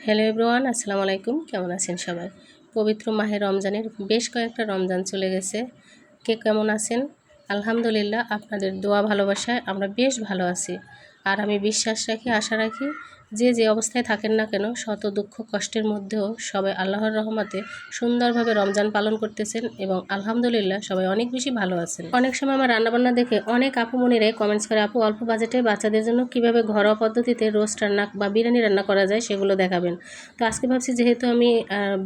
Hello everyone, আসসালামু আলাইকুম। কেমন আছেন সবাই? পবিত্র মাহে রমজানের বেশ কয়েকটা রমজান চলে গেছে। কে কেমন আছেন? আলহামদুলিল্লাহ, আপনাদের দোয়া ভালোবাসায় আমরা বেশ ভালো আছি। আর আমি বিশ্বাস রাখি, আশা রাখি যে অবস্থায় থাকেন না কেন, শত দুঃখ কষ্টের মধ্যেও সবাই আল্লাহর রহমতে সুন্দরভাবে রমজান পালন করতেছেন এবং আলহামদুলিল্লাহ সবাই অনেক বেশি ভালো আছেন। অনেক সময় আমার রান্নাবান্না দেখে অনেক আপু মনিরাই কমেন্টস করে, আপু অল্প বাজেটে বাচ্চাদের জন্য কিভাবে ঘরোয়া পদ্ধতিতে রোস্ট রান্না বা বিরিয়ানি রান্না করা যায় সেগুলো দেখাবেন। তো আজকে ভাবছি যেহেতু আমি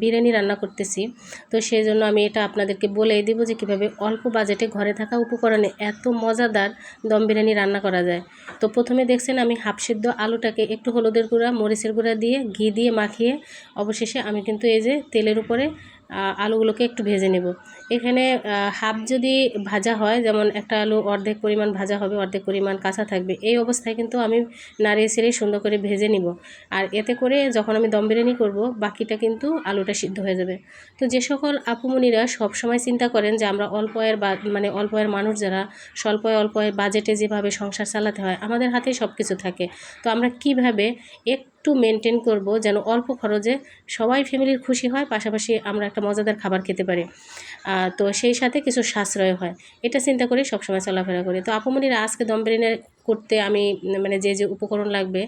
বিরিয়ানি রান্না করতেছি, তো সেই জন্য আমি এটা আপনাদেরকে বলেই দিব যে কীভাবে অল্প বাজেটে ঘরে থাকা উপকরণে এত মজাদার দম বিরিয়ানি রান্না করা যায়। তো প্রথমে দেখছেন আমি হাফ সিদ্ধ আলুটাকে একটু হলুদের গুঁড়া, মরিচের গুঁড়া দিয়ে ঘি দিয়ে মাখিয়ে অবশেষে আমি কিন্তু এই যে তেলের উপরে আলুগুলোকে একটু ভেজে নেব। এখানে হাফ যদি ভাজা হয়, যেমন একটা আলু অর্ধেক পরিমাণ ভাজা হবে, অর্ধেক পরিমাণ কাঁচা থাকবে, এই অবস্থায় কিন্তু আমি নাড়িয়ে ছেড়ে সুন্দর করে ভেজে নিব। আর এতে করে যখন আমি দম বিরিয়ানি করব, বাকিটা কিন্তু আলুটা সিদ্ধ হয়ে যাবে। তো যে সকল আপুমনিরা সবসময় চিন্তা করেন যে আমরা অল্প আয়ের মানুষ যারা অল্প আয়ের বাজেটে যেভাবে সংসার চালাতে হয়, আমাদের হাতেই সব কিছু থাকে। তো আমরা কিভাবে একটু মেনটেন করব যেন অল্প খরচে সবাই ফ্যামিলির খুশি হয়, পাশাপাশি আমরা একটা মজাদার খাবার খেতে পারি, তো সেই সাথে কিছু সাশ্রয় হয়, এটা চিন্তা করে সবসময় চলাফেরা করি। তো আপুমনিরা আজকে দম বিরিয়ানি করতে আমি যে উপকরণ লাগবে,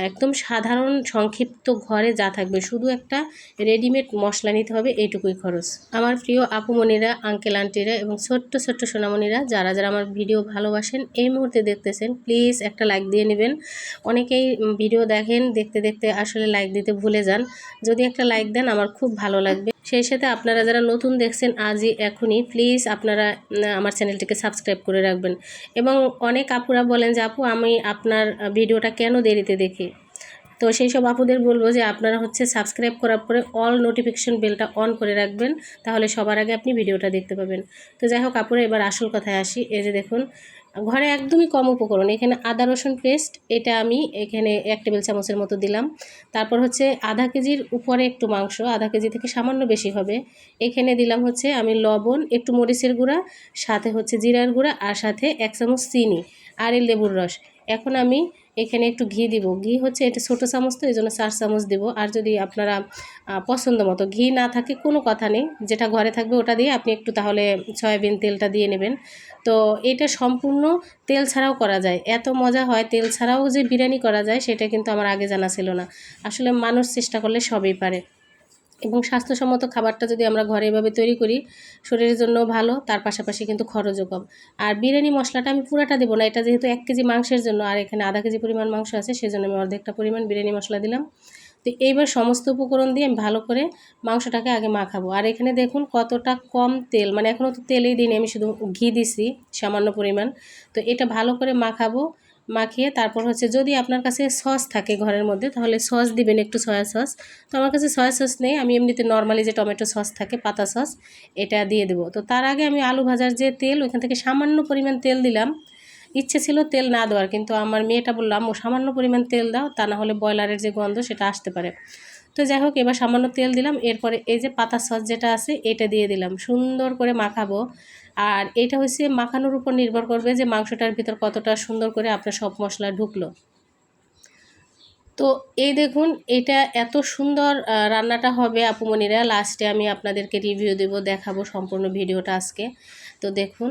একদম সাধারণ সংক্ষিপ্ত ঘরে যা থাকবে, শুধু একটা রেডিমেড মশলা নিতে হবে, এইটুকুই খরচ। আমার প্রিয় আপুমনিরা, আঙ্কেল আন্টিরা এবং ছোট্ট ছোট্ট সোনামণিরা, যারা যারা আমার ভিডিও ভালোবাসেন, এই মুহূর্তে দেখতেছেন, প্লিজ একটা লাইক দিয়ে নেবেন। অনেকেই ভিডিও দেখেন, দেখতে দেখতে আসলে লাইক দিতে ভুলে যান। যদি একটা লাইক দেন আমার খুব ভালো লাগবে। সেই সাথে আপনারা যারা নতুন দেখছেন, আজই এখনই প্লিজ আপনারা আমার চ্যানেলটিকে সাবস্ক্রাইব করে রাখবেন। এবং অনেক আপুরা বলেন যে আপু আমি আপনার ভিডিওটা কেন দেরিতে দেখি। তো সেই সব আপুদের বলবো যে আপনারা সাবস্ক্রাইব করার পরে অল নোটিফিকেশন বেলটা অন করে রাখবেন, তাহলে সবার আগে আপনি ভিডিওটা দেখতে পাবেন। তো যাই হোক আপুরা, এবার আসল কথায় আসি। এই যে দেখুন, ঘরে একদমই কম উপকরণ। এখানে আদা রসুন পেস্ট, এটা আমি এখানে 1 টেবিল চামচের মতো দিলাম। তারপর আধা কেজির উপরে একটু মাংস, আধা কেজি থেকে সামান্য বেশি হবে। এখানে দিলাম আমি লবণ, একটু মরিচের গুঁড়া, সাথে জিরার গুঁড়া, আর সাথে 1 চামচ চিনি, আর এই লেবুর রস। এখন আমি এখানে একটু ঘি দিব। ঘি এটা ছোটো চামচ, তো এই জন্য 4 চামচ দেবো। আর যদি আপনারা পছন্দ মতো ঘি না থাকে কোনো কথা নেই, যেটা ঘরে থাকবে ওটা দিয়ে আপনি একটু তাহলে সয়াবিন তেলটা দিয়ে নেবেন। তো এটা সম্পূর্ণ তেল ছাড়াও করা যায়, এত মজা হয়। তেল ছাড়াও যে বিরিয়ানি করা যায় সেটা কিন্তু আমার আগে জানা ছিল না। আসলে মানুষ চেষ্টা করলে সবই পারে। এবং স্বাস্থ্যসম্মত খাবারটা যদি আমরা ঘরে এভাবে তৈরি করি, শরীরের জন্য ভালো, তার পাশাপাশি কিন্তু খরচও কম। আর বিরিয়ানি মশলাটা আমি পুরাটা দেবো না, এটা যেহেতু 1 কেজি মাংসের জন্য, আর এখানে আধা কেজি পরিমাণ মাংস আছে, সেজন্য আমি অর্ধেকটা পরিমাণ বিরিয়ানি মশলা দিলাম। তো এইবার সমস্ত উপকরণ দিয়ে আমি ভালো করে মাংসটাকে আগে মাখাবো। আর এখানে দেখুন কতটা কম তেল, এখনও তো তেলেই দিইনি, আমি শুধু ঘি দিছি সামান্য পরিমাণ। তো এটা ভালো করে মাখাবো। মাখিয়ে তারপর যদি আপনার কাছে সস থাকে ঘরের মধ্যে, তাহলে সস দিবেন, একটু সয়া সস। তো আমার কাছে সয়া সস নেই, আমি এমনিতে নর্মালি যে টমেটো সস থাকে, পাতা সস, এটা দিয়ে দেবো। তো তার আগে আমি আলু ভাজার যে তেল, ওইখান থেকে সামান্য পরিমাণ তেল দিলাম। ইচ্ছে ছিল তেল না দেওয়ার, কিন্তু আমার মেয়েটা বললাম ও সামান্য পরিমাণ তেল দাও, তা না হলে ব্রয়লারের যে গন্ধ সেটা আসতে পারে। তো যাই হোক, এবার সামান্য তেল দিলাম। এরপরে এই যে পাতা সস যেটা আছে এটা দিয়ে দিলাম, সুন্দর করে মাখাবো। আর এটা মাখানোর উপর নির্ভর করবে যে মাংসটার ভিতর কতটা সুন্দর করে আপনার সব মশলা ঢুকলো। তো এই দেখুন, এটা এত সুন্দর রান্নাটা হবে আপুমনিরা। লাস্টে আমি আপনাদেরকে রিভিউ দেব, দেখাবো সম্পূর্ণ ভিডিওটা আজকে। তো দেখুন,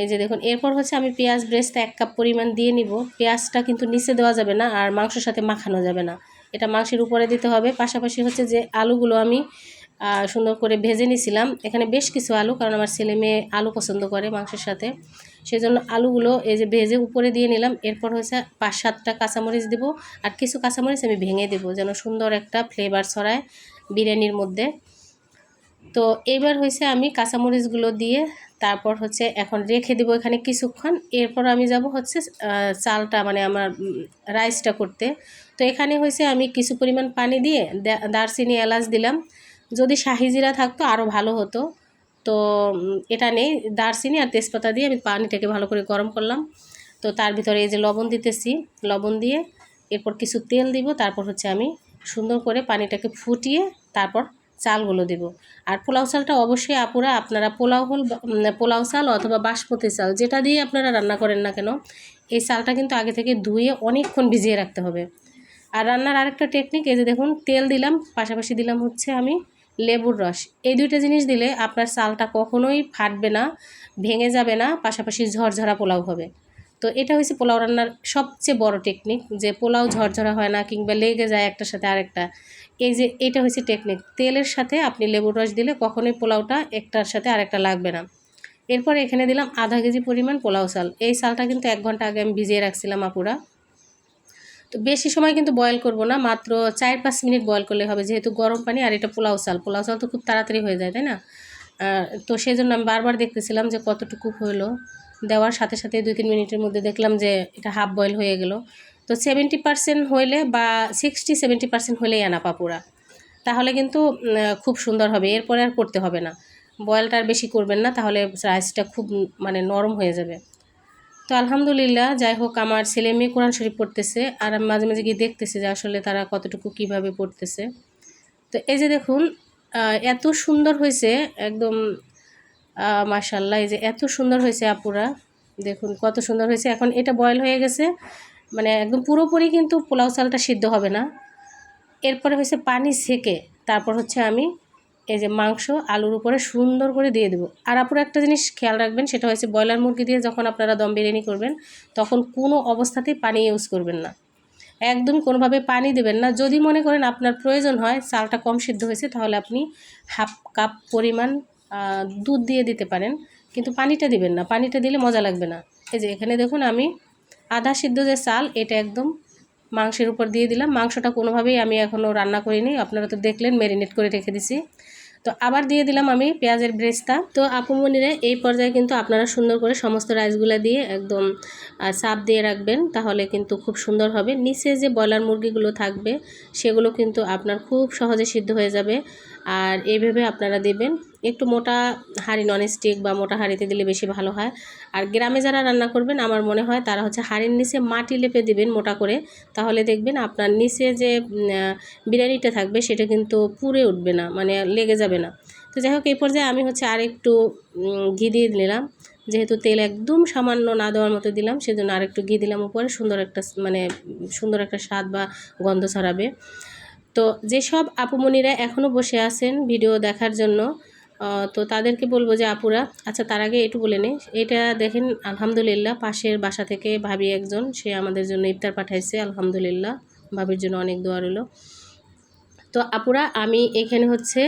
এই যে দেখুন, এরপর আমি পেঁয়াজ ব্রেস্ট 1 কাপ পরিমাণ দিয়ে নিব। পেঁয়াজটা কিন্তু নিচে দেওয়া যাবে না, আর মাংসের সাথে মাখানো যাবে না, এটা মাংসের উপরে দিতে হবে। পাশাপাশি যে আলুগুলো আমি সুন্দর করে ভেজে নিয়েছিলাম, এখানে বেশ কিছু আলু, কারণ আমার ছেলে মেয়ে আলু পছন্দ করে মাংসের সাথে, সেজন্য আলুগুলো এই যে ভেজে উপরে দিয়ে নিলাম। এরপর 5-7টা কাঁচামরিচ দেবো, আর কিছু কাঁচামরিচ আমি ভেঙে দেবো যেন সুন্দর একটা ফ্লেভার ছড়ায় বিরিয়ানির মধ্যে। তো এবার আমি কাঁচামরিচগুলো দিয়ে তারপর এখন রেখে দেবো এখানে কিছুক্ষণ। এরপর আমি যাব চালটা আমার রাইসটা করতে। তো এখানে আমি কিছু পরিমাণ পানি দিয়ে দারচিনি এলাচ দিলাম। যদি শাহি জিরা থাকতো আরও ভালো হতো, তো এটা নেই। দারচিনি আর তেজপাতা দিয়ে আমি পানিটাকে ভালো করে গরম করলাম। তো তার ভিতরে এই যে লবণ দিতেছি, লবণ দিয়ে এরপর কিছু তেল দিব। তারপর আমি সুন্দর করে পানিটাকে ফুটিয়ে তারপর চালগুলো দেব। আর পোলাও চালটা অবশ্যই আপুরা আপনারা পোলাও চাল অথবা বাসমতি চাল, যেটা দিয়ে আপনারা রান্না করেন না কেন, এই চালটা কিন্তু আগে থেকে ধুয়ে অনেকক্ষণ ভিজিয়ে রাখতে হবে। আর রান্নার আরেকটা টেকনিক, এই যে দেখুন তেল দিলাম, পাশাপাশি দিলাম হচ্ছে আমি লেবুর রস। এই দুইটা জিনিস দিলে আপনার চালটা কখনোই ফাটবে না, ভেঙে যাবে না, পাশাপাশি ঝরঝরা পোলাও হবে। তো এটা হচ্ছে পোলাও রান্নার সবচেয়ে বড় টেকনিক, যে পোলাও ঝরঝরা হয় না কিংবা লেগে যায় একটার সাথে আরেকটা। এই যে এটা হচ্ছে টেকনিক, তেলের সাথে আপনি লেবুর রস দিলে কখনোই পোলাওটা একটার সাথে আরেকটা লাগবে না। এরপর এখানে দিলাম আধা কেজি পরিমাণ পোলাও চাল। এই চালটা কিন্তু 1 ঘন্টা আগে আমি ভিজিয়ে রাখছিলাম আপুরা। তো বেশি সময় কিন্তু বয়েল করব না, মাত্র 4-5 মিনিট বয়েল করলে হবে, যেহেতু গরম পানি আর এটা পোলাও চাল তো খুব তাড়াতাড়ি হয়ে যায়, তাই না? তো সেই জন্য আমি বারবার দেখতেছিলাম যে কতটুকু হলো। দেওয়ার সাথে সাথে 2-3 মিনিটের মধ্যে দেখলাম যে এটা হাফ বয়েল হয়ে গেল। তো 70% হইলে বা 60-70% হলেই আনা পাপুরা, তাহলে কিন্তু খুব সুন্দর হবে। এরপরে আর করতে হবে না, বয়েলটা আর বেশি করবেন না, তাহলে রাইসটা খুব মানে নরম হয়ে যাবে। তো আলহামদুলিল্লাহ, যাই হোক, আমার ছেলে মেয়ে কোরআন শরীফ পড়তেছে, আর আমি মাঝে মাঝে গিয়ে দেখতেছি যে আসলে তারা কতটুকু কিভাবে পড়তেছে। তো এই যে দেখুন এত সুন্দর হয়েছে একদম, মাশাআল্লাহ, এই যে এত সুন্দর হয়েছে আপুরা, দেখুন কত সুন্দর হয়েছে। এখন এটা বয়েল হয়ে গেছে, মানে একদম পুরোপুরি কিন্তু পোলাও চালটা সিদ্ধ হবে না। এরপরে হচ্ছে পানি ছেঁকে তারপর হচ্ছে আমি এই যে মাংস আলুর উপরে সুন্দর করে দিয়ে দেবো। আর আপুরা একটা জিনিস খেয়াল রাখবেন, সেটা হচ্ছে ব্রয়লার মুরগি দিয়ে যখন আপনারা দম বিরিয়ানি করবেন, তখন কোনো অবস্থাতেই পানি ইউজ করবেন না, একদম কোনোভাবে পানি দেবেন না। যদি মনে করেন আপনার প্রয়োজন হয়, চালটা কম সিদ্ধ হয়েছে, তাহলে আপনি হাফ কাপ পরিমাণ দুধ দিয়ে দিতে পারেন, কিন্তু পানিটা দিবেন না, পানিটা দিলে মজা লাগবে না। এই যে এখানে দেখুন আমি আধা সিদ্ধ যে চাল, এটা একদম মাংসের উপর দিয়ে দিলাম। মাংসটা কোনোভাবেই আমি এখনও রান্না করিনি, আপনারা তো দেখলেন ম্যারিনেট করে রেখে দিছি। তো আবার দিয়ে দিলাম আমি পেঁয়াজের ব্রেস্তা। তো আপুমনিরা, এই পর্যায়ে কিন্তু আপনারা সুন্দর করে সমস্ত রাইসগুলো দিয়ে একদম চাপ দিয়ে রাখবেন, তাহলে কিন্তু খুব সুন্দর হবে। নিচে যে ব্রয়লার মুরগিগুলো থাকবে, সেগুলো কিন্তু আপনার খুব সহজে সিদ্ধ হয়ে যাবে। আর এইভাবে আপনারা দেবেন, একটু মোটা হাঁড়ি, ননস্টিক বা মোটা হাঁড়িতে দিলে বেশি ভালো হয়। আর গ্রামে যারা রান্না করবেন, আমার মনে হয় তারা হচ্ছে হাঁড়ির নিচে মাটি লেপে দিবেন মোটা করে, তাহলে দেখবেন আপনার নিচে যে বিরিয়ানিটা থাকবে সেটা কিন্তু পুড়ে উঠবে না, মানে লেগে যাবে না। তো যাই হোক, এই পর্যায়ে আমি হচ্ছে আরেকটু ঘি দিয়ে নিলাম, যেহেতু তেল একদম সামান্য না দেওয়ার মতো দিলাম, সেজন্য আরেকটু ঘি দিলাম উপরে, সুন্দর একটা স্বাদ বা গন্ধ ছড়াবে। তো যেসব আপুমনিরা এখনও বসে আছেন ভিডিও দেখার জন্য, তো তাদেরকে বলবো যে আপুরা, আচ্ছা তার আগে একটু বলে নিই, এটা দেখেন আলহামদুলিল্লাহ, পাশের বাসা থেকে ভাবি একজন, সে আমাদের জন্য ইফতার পাঠাইছে, আলহামদুলিল্লাহ, ভাবির জন্য অনেক দোয়া রইল। তো আপুরা, আমি এখানে হচ্ছে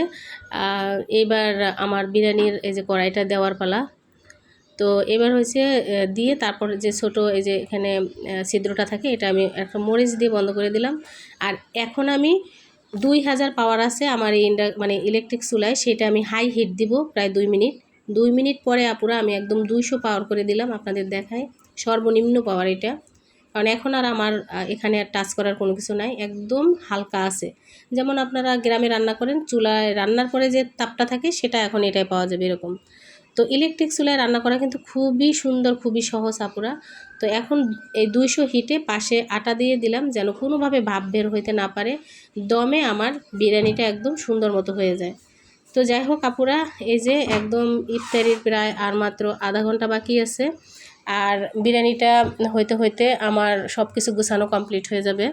এবার আমার বিরিয়ানির এই যে কড়াইটা দেওয়ার পালা। তো এবার হচ্ছে দিয়ে তারপর যে ছোট এই যে এখানে ছিদ্রটা থাকে, এটা আমি একটা মরিচ দিয়ে বন্ধ করে দিলাম। আর এখন আমি 2000 পাওয়ার আছে আমার এই ইলেকট্রিক চুলায়, সেটা আমি হাই হিট দিব প্রায় 2 মিনিট। 2 মিনিট পরে আপুরা আমি একদম 200 পাওয়ার করে দিলাম, আপনাদের দেখায় সর্বনিম্ন পাওয়ার এটা, কারণ এখন আর আমার এখানে আর টাচ করার কোনো কিছু নাই, একদম হালকা আছে। যেমন আপনারা গ্রামে রান্না করেন, চুলায় রান্নার পরে যে তাপটা থাকে, সেটা এখন এটাই পাওয়া যাবে এরকম। তো ইলেকট্রিক চুলায় রান্না করা কিন্তু খুবই সুন্দর, খুবই সহজ আপুরা। তো এখন এই 200 হিটে পাশে আটা দিয়ে দিলাম, যেন কোনোভাবে ভাপ বের হইতে না পারে, দমে আমার বিরিয়ানিটা একদম সুন্দর মতো হয়ে যায়। তো যাই হোক আপুরা, এই যে একদম ইফতারির প্রায় আর মাত্র আধা ঘন্টা বাকি আছে, আর বিরিয়ানিটা হইতে হইতে আমার সব কিছু গুছানো কমপ্লিট হয়ে যাবে।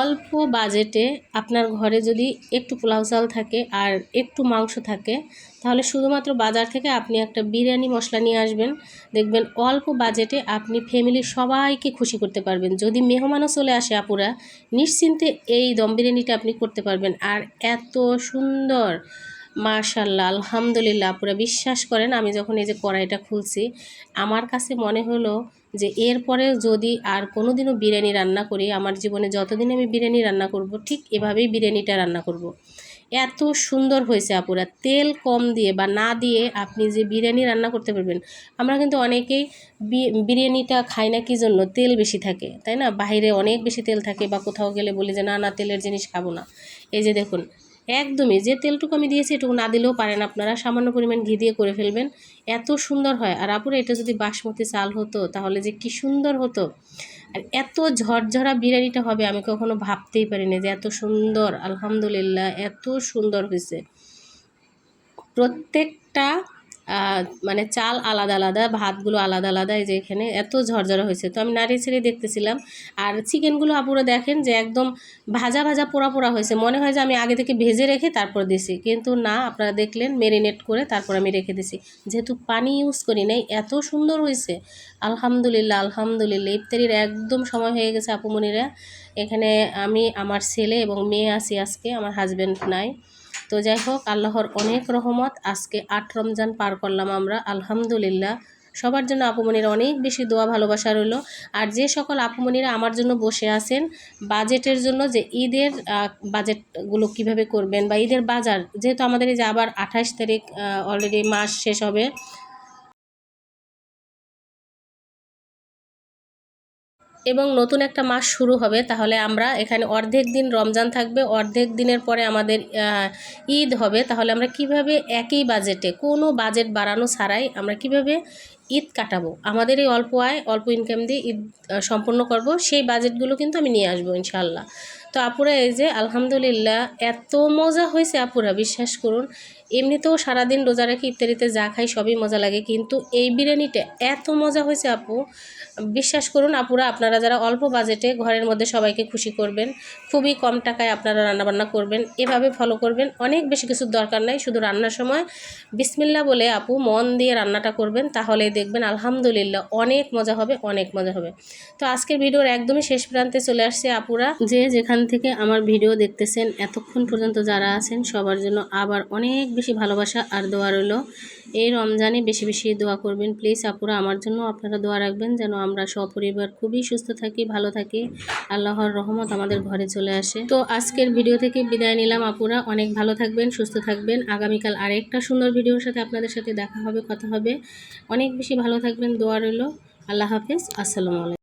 অল্প বাজেটে আপনার ঘরে যদি একটু পোলাও চাল থাকে আর একটু মাংস থাকে, তাহলে শুধুমাত্র বাজার থেকে আপনি একটা বিরিয়ানি মশলা নিয়ে আসবেন, দেখবেন অল্প বাজেটে আপনি ফ্যামিলির সবাইকে খুশি করতে পারবেন। যদি মেহমানও চলে আসে আপুরা, নিশ্চিন্তে এই দম বিরিয়ানিটা আপনি করতে পারবেন। আর এত সুন্দর, মাশাআল্লাহ, আলহামদুলিল্লাহ আপুরা, বিশ্বাস করেন আমি যখন এই যে কড়াইটা খুলছি, আমার কাছে মনে হলো যে এরপরে যদি আর কোনো দিনও বিরিয়ানি রান্না করি, আমার জীবনে যতদিন আমি বিরিয়ানি রান্না করব, ঠিক এভাবেই বিরিয়ানিটা রান্না করব। এত সুন্দর হয়েছে আপুরা, তেল কম দিয়ে বা না দিয়ে আপনি যে বিরিয়ানি রান্না করতে পারবেন। আমরা কিন্তু অনেকেই বিরিয়ানিটা খাই না, কি জন্য? তেল বেশি থাকে, তাই না? বাইরে অনেক বেশি তেল থাকে, বা কোথাও গেলে বলি যে না না, তেলের জিনিস খাবো না। এই যে দেখুন, একদমই যে তেলটুকু আমি দিয়েছি, এটুকু না দিলেও পারেন আপনারা, সামান্য পরিমাণ ঘি দিয়ে করে ফেলবেন, এত সুন্দর হয়। আর আপুরা, এটা যদি বাসমতি চাল হতো, তাহলে যে কি সুন্দর হতো। আর এত ঝরঝরা বিরিয়ানিটা হবে আমি কখনো ভাবতেই পারিনি যে এত সুন্দর। আলহামদুলিল্লাহ, এত সুন্দর হয়েছে। প্রত্যেকটা মানে চাল আলাদা আলাদা, ভাতগুলো আলাদা আলাদা। এই যে এখানে এত ঝরঝরা হয়েছে, তো আমি নাড়িয়ে ছেড়ে দেখতেছিলাম। আর চিকেনগুলো আপুরা দেখেন যে একদম ভাজা ভাজা পোড়া পোড়া হয়েছে, মনে হয় যে আমি আগে থেকে ভেজে রেখে তারপর দিছি, কিন্তু না, আপনারা দেখলেন মেরিনেট করে তারপর আমি রেখে দিছি। যেহেতু পানি ইউজ করি নাই, এত সুন্দর হয়েছে। আলহামদুলিল্লাহ আলহামদুলিল্লাহ। ইফতারির একদম সময় হয়ে গেছে আপুমনিরা। এখানে আমি, আমার ছেলে এবং মেয়ে আছি আজকে, আমার হাজব্যান্ড নাই। তো যাই হোক, আল্লাহর অনেক রহমত, আজকে 8 রমজান পার করলাম আমরা, আলহামদুলিল্লাহ। সবার জন্য আপুমনিরা অনেক বেশি দোয়া ভালোবাসা রইল। আর যে সকল আপুমনিরা আমার জন্য বসে আছেন বাজেটের জন্য, যে ঈদের বাজেটগুলো কিভাবে করবেন, বা ঈদের বাজার, যেহেতু আমাদের এই যে আবার 28 তারিখ অলরেডি মাস শেষ হবে, এবং নতুন একটা মাস শুরু হবে, তাহলে আমরা এখানে অর্ধেক দিন রমজান থাকবে, অর্ধেক দিনের পরে আমাদের ঈদ হবে। তাহলে আমরা কিভাবে একই বাজেটে, কোনো বাজেট বাড়ানো ছাড়াই আমরা কিভাবে ঈদ কাটাবো, আমাদের এই অল্প আয় অল্প ইনকাম দিয়ে ঈদ সম্পন্ন করব, সেই বাজেটগুলো কিন্তু আমি নিয়ে আসবো ইনশাআল্লাহ। তো আপুরা এই যে আলহামদুলিল্লাহ এত মজা হয়েছে আপুরা, বিশ্বাস করুন। এমনিতেও সারাদিন রোজা রেখে ইফতারিতে যা খাই সবই মজা লাগে, কিন্তু এই বিরিয়ানিটা এত মজা হয়েছে আপু, বিশ্বাস করুন আপুরা। আপনারা যারা অল্প বাজেটে ঘরের মধ্যে সবাইকে খুশি করবেন, খুবই কম টাকায় আপনারা রান্নাবান্না করবেন, এভাবে ফলো করবেন। অনেক বেশি কিছুর দরকার নাই, শুধু রান্নার সময় বিসমিল্লাহ বলে আপু মন দিয়ে রান্নাটা করবেন, তাহলেই দেখবেন আলহামদুলিল্লাহ অনেক মজা হবে, অনেক মজা হবে। তো আজকের ভিডিওর একদমই শেষ প্রান্তে চলে আসছে আপুরা, যে যেখান থেকে আমার ভিডিও দেখতেছেন এতক্ষণ পর্যন্ত যারা আছেন সবার জন্য আবার অনেক বেশি ভালোবাসা আর দোয়া রইল। এই রমজানে বেশি বেশি দোয়া করবেন প্লিজ আপুরা, আমার জন্য আপনারা দোয়া রাখবেন যেন আমরা সপরিবার খুবই সুস্থ থাকি, ভালো থাকি, আল্লাহর রহমত আমাদের ঘরে চলে আসে। তো আজকের ভিডিও থেকে বিদায় নিলাম আপুরা, অনেক ভালো থাকবেন, সুস্থ থাকবেন। আগামীকাল আরেকটা সুন্দর ভিডিওর সাথে আপনাদের সাথে দেখা হবে, কথা হবে। অনেক বেশি ভালো থাকবেন, দোয়া রইল। আল্লাহ হাফেজ, আসসালামু আলাইকুম।